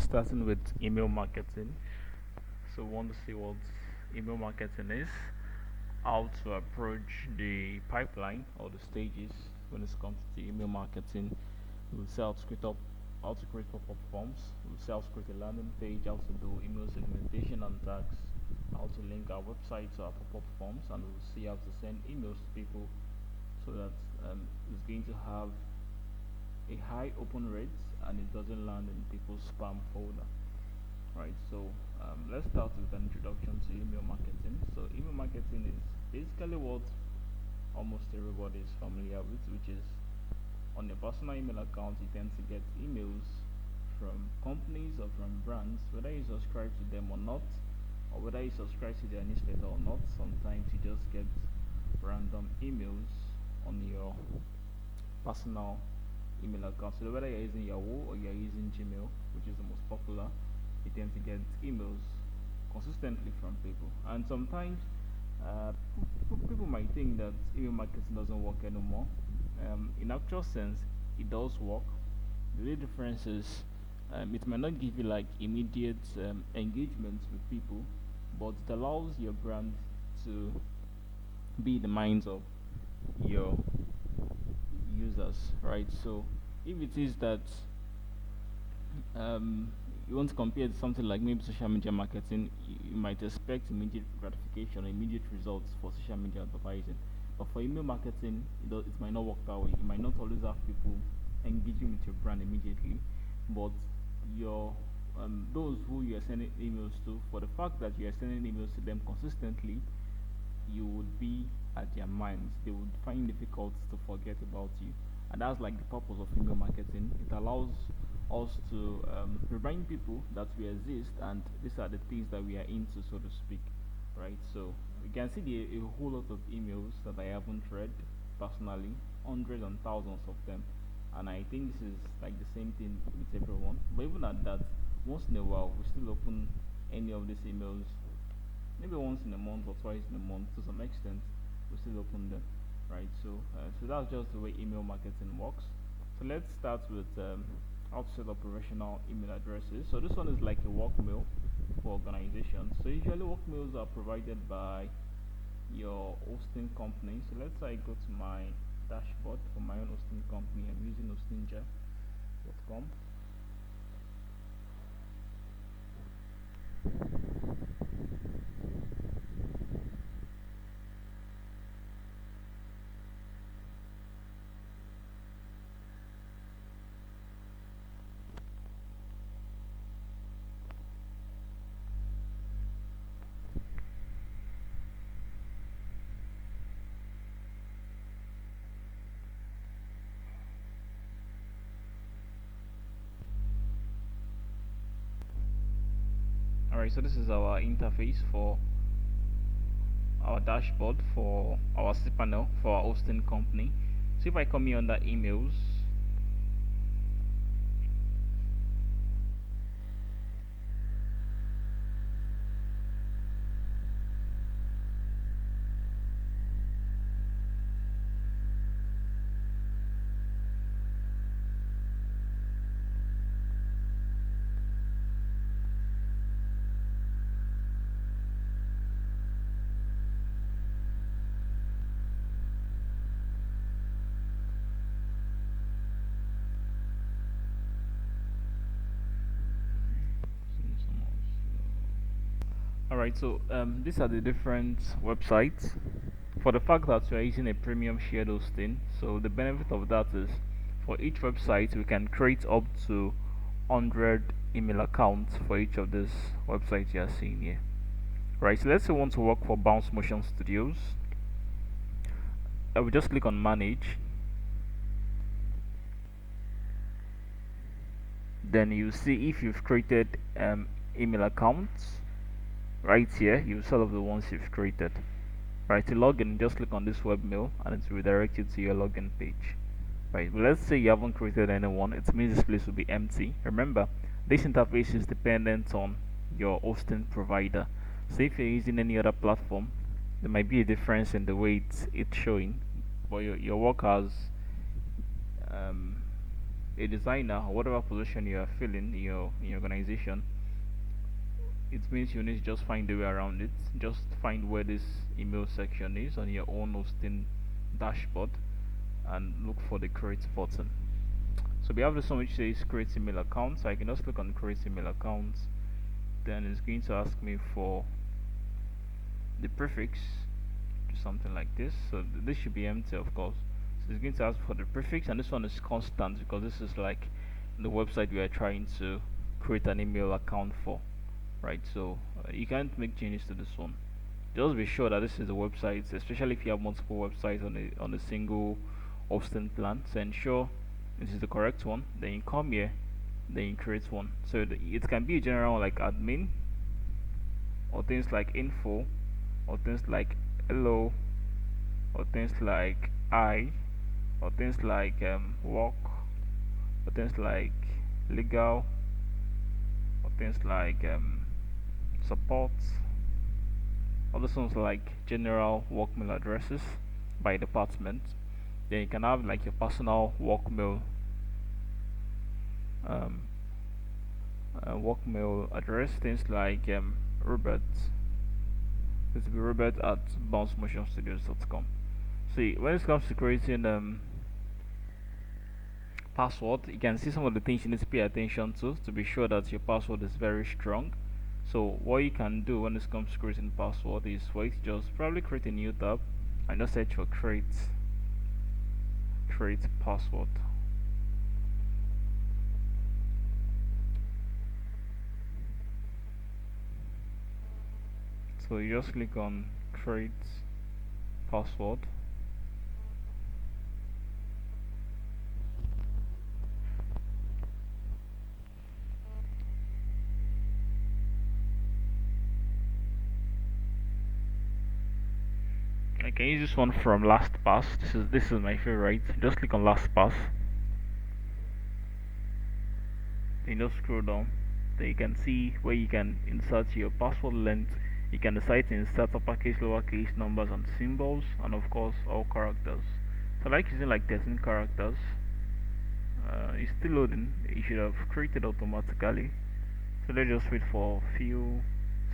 starting with email marketing. So, we want to see what email marketing is, how to approach the pipeline or the stages when it comes to email marketing. We'll see how to create pop-up forms. We'll see how to create a landing page, how to do email segmentation and tags, how to link our website to our pop-up forms, and we'll see how to send emails to people so that it's going to have a high open rate and it doesn't land in people's spam folder. Right, so let's start with an introduction to email marketing. So email marketing is basically what almost everybody is familiar with, which is on your personal email account you tend to get emails from companies or from brands, whether you subscribe to them or not, or whether you subscribe to their newsletter or not. Sometimes you just get random emails on your personal email account. So whether you're using Yahoo or you're using Gmail, which is the most popular, you tend to get emails consistently from people. And sometimes people might think that email marketing doesn't work anymore. In actual sense, it does work. The only difference is it might not give you like immediate engagement with people, but it allows your brand to be in the minds of your users, right? So if it is that you want to compare to something like maybe social media marketing, you might expect immediate gratification or immediate results for social media advertising. But for email marketing, it might not work that way. You might not always have people engaging with your brand immediately, but your those who you are sending emails to, for the fact that you are sending emails to them consistently, you would be at their minds. They would find it difficult to forget about you, and that's like the purpose of email marketing. It allows us to remind people that we exist and these are the things that we are into, so to speak, right? So you can see a whole lot of emails that I haven't read personally, hundreds and thousands of them, and I think this is like the same thing with everyone. But even at that, once in a while, we still open any of these emails, maybe once in a month or twice in a month to some extent. We still open them, right? So that's just the way email marketing works. So let's start with how to set up professional email addresses. So this one is like a work mail for organizations. So usually work mails are provided by your hosting company. So let's say I go to my dashboard for my own hosting company. I'm using hostinja.com. Alright, so this is our interface for our dashboard for our cPanel for our hosting company. So if I come here under emails, alright, so these are the different websites. For the fact that we are using a premium shared hosting, so the benefit of that is for each website we can create up to 100 email accounts for each of these websites you are seeing here. Right, so let's say we want to work for Bounce Motion Studios. I will just click on manage. Then you see if you've created email accounts. Right here, you see all of the ones you've created. Right, to log in, just click on this webmail and it will redirect you to your login page. Right, but let's say you haven't created anyone, it means this place will be empty. Remember, this interface is dependent on your hosting provider. So if you're using any other platform, there might be a difference in the way it's showing, but your work has um, a designer or whatever position you are filling in your organization, it means you need to just find a way around it. Just find where this email section is on your own hosting dashboard and look for the create button. So we have this one which says create email account. So I can just click on create email account. Then it's going to ask me for the prefix to something like this. So this should be empty, of course. So it's going to ask for the prefix, and this one is constant because this is like the website we are trying to create an email account for, right? So you can't make changes to this one. Just be sure that this is the website, especially if you have multiple websites on a single hosting plan. So ensure this is the correct one. Then you come here, then you create one. So it can be a general like admin, or things like info, or things like hello, or things like I, or things like work, or things like legal, or things like support. Other ones like general work mail addresses by department. Then you can have like your personal um, work mail address, things like Robert. This will be Robert at bouncemotionstudios.com. See, when it comes to creating password, you can see some of the things you need to pay attention to be sure that your password is very strong. So what you can do when it comes to creating password is wait, just probably create a new tab and just search for create password. So you just click on create password. I can use this one from LastPass. This is my favorite. Just click on LastPass. Then just scroll down. Then you can see where you can insert your password length. You can decide to insert uppercase, lowercase, numbers, and symbols, and of course all characters. So I like using like 13 characters. It's still loading. It should have created automatically. So let's just wait for a few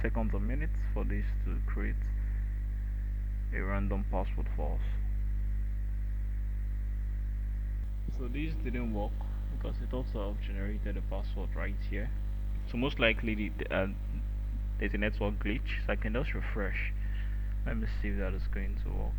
seconds or minutes for this to create a random password for us. So this didn't work because it also generated a password right here. So most likely there's a network glitch. So I can just refresh. Let me see if that is going to work.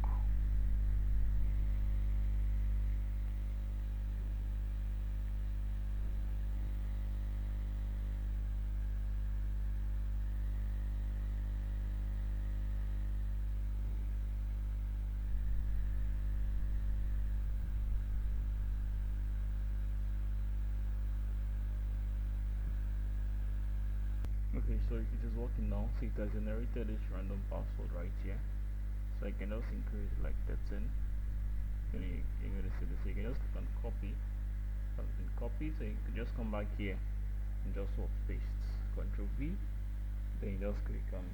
Okay, so it is working now. So it has generated this random password right here. So I can just increase like 13. You're going to see this. You can just click on copy. Something copy. So you can just come back here and just swap paste. Control V. Then you just click on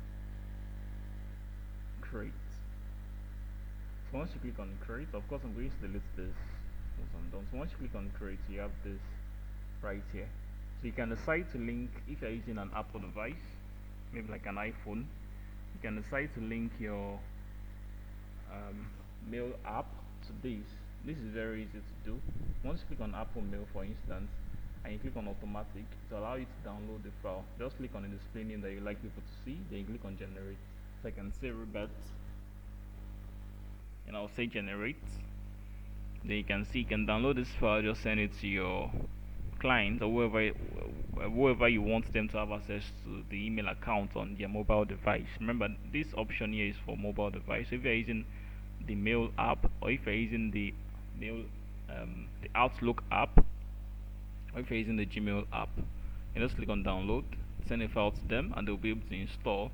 create. So once you click on create, of course I'm going to delete this once I'm done. So once you click on create, you have this right here. So you can decide to link, if you're using an Apple device, maybe like an iPhone, you can decide to link your mail app to this. This is very easy to do. Once you click on Apple Mail, for instance, and you click on automatic, it will allow you to download the file. Just click on the display name that you like people to see, then you click on generate. So I can say Robert, and I'll say generate. Then you can see you can download this file, just send it to your client or whoever you want them to have access to the email account on their mobile device. Remember, this option here is for mobile device. So if you're using the mail app, or if you're using the mail the Outlook app, or if you're using the Gmail app, you just click on download, send a file to them, and they'll be able to install.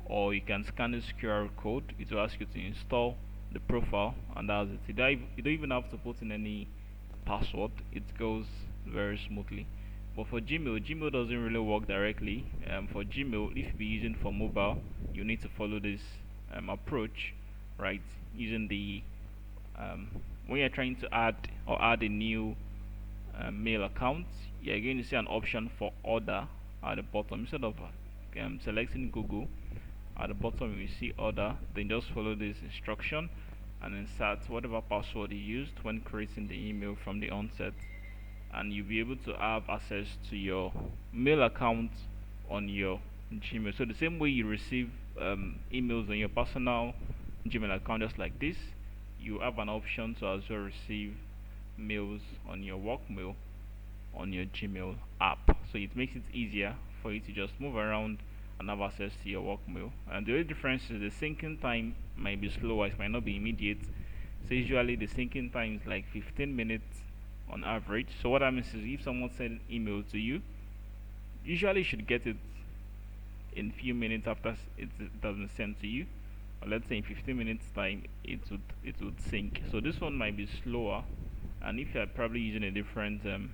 Or you can scan this QR code. It will ask you to install the profile, and that's it. You don't even have to put in any password. It goes very smoothly. But for Gmail doesn't really work directly. For Gmail, if you're using for mobile, you need to follow this approach, right? Using the when you're trying to add a new mail account, you're going to see an option for order at the bottom. Instead of selecting Google, at the bottom you see order. Then just follow this instruction and insert whatever password you used when creating the email from the onset, and you'll be able to have access to your mail account on your Gmail. So the same way you receive emails on your personal Gmail account, just like this, you have an option to as well receive mails on your work mail on your Gmail app. So it makes it easier for you to just move around and have access to your work mail. And the only difference is the syncing time might be slower, it might not be immediate. So usually the syncing time is like 15 minutes on average. So what that means is if someone sends an email to you, usually you should get it in few minutes after it doesn't send to you, or let's say in 15 minutes time it would sync. So this one might be slower, and if you're probably using a different um,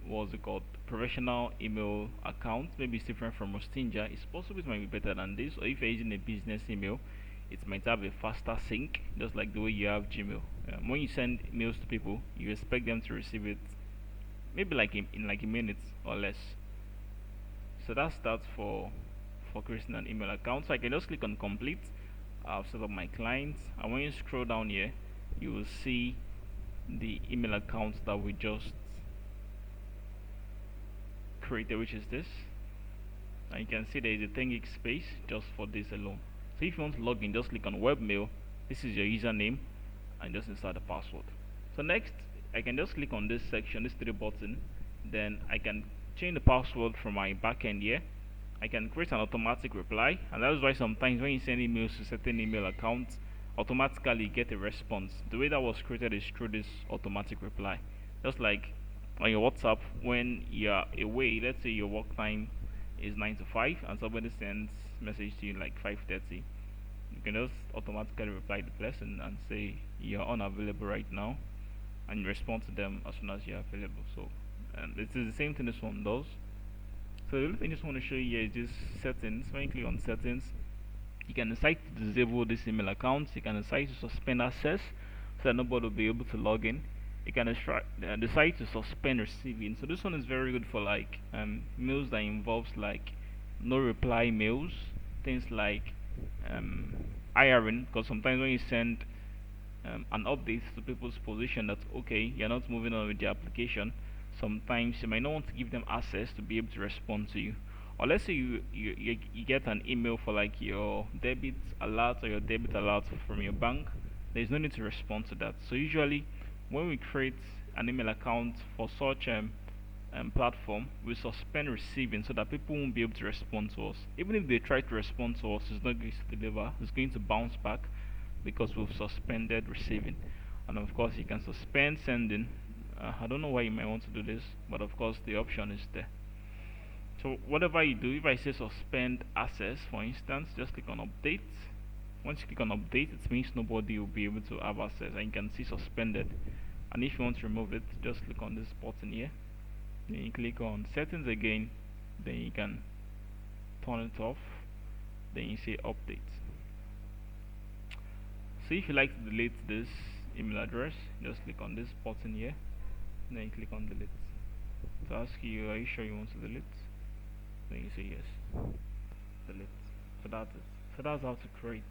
what's it called, professional email account, maybe it's different from Messenger, it's possible it might be better than this. Or if you're using a business email, it might have a faster sync, just like the way you have Gmail. When you send mails to people, you expect them to receive it maybe like in like a minute or less. So that's that for creating an email account. So I can just click on complete. I've set up my client, and when you scroll down here, you will see the email account that we just created, which is this. And you can see there is a 10 gig space just for this alone. So if you want to log in, just click on webmail. This is your username, and just insert the password. So next, I can just click on this section, this three button. Then I can change the password from my backend here. I can create an automatic reply, and that's why sometimes when you send emails to certain email accounts, automatically you get a response. The way that was created is through this automatic reply. Just like on your WhatsApp, when you're away, let's say your work time is 9 to 5 and somebody sends message to you like 5:30, you can just automatically reply to the person and say you're unavailable right now, and you respond to them as soon as you're available. So and this is the same thing this one does. So the only thing I just want to show you here is this settings. When you click on settings, you can decide to disable this email account. You can decide to suspend access so that nobody will be able to log in. You can decide to suspend receiving. So this one is very good for like mails that involves like no reply mails, things like um, hiring. Because sometimes when you send an update to people's position that okay, you're not moving on with the application, sometimes you might not want to give them access to be able to respond to you. Or let's say you get an email for like your debit alert or your debit alert from your bank, there's no need to respond to that. So usually when we create an email account for such platform, we suspend receiving so that people won't be able to respond to us. Even if they try to respond to us, it's not going to deliver, it's going to bounce back because we've suspended receiving. And of course you can suspend sending. I don't know why you might want to do this, but of course the option is there. So whatever you do, if I say suspend access for instance, just click on update. Once you click on update, it means nobody will be able to have access, and you can see suspended. And if you want to remove it, just click on this button here, then you click on settings again, then you can turn it off, then you say update. So if you like to delete this email address, just click on this button here, then you click on delete. To ask you, are you sure you want to delete? Then you say yes, delete. So that's it. So that's how to create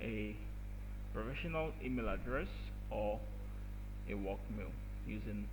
a professional email address or a work mail using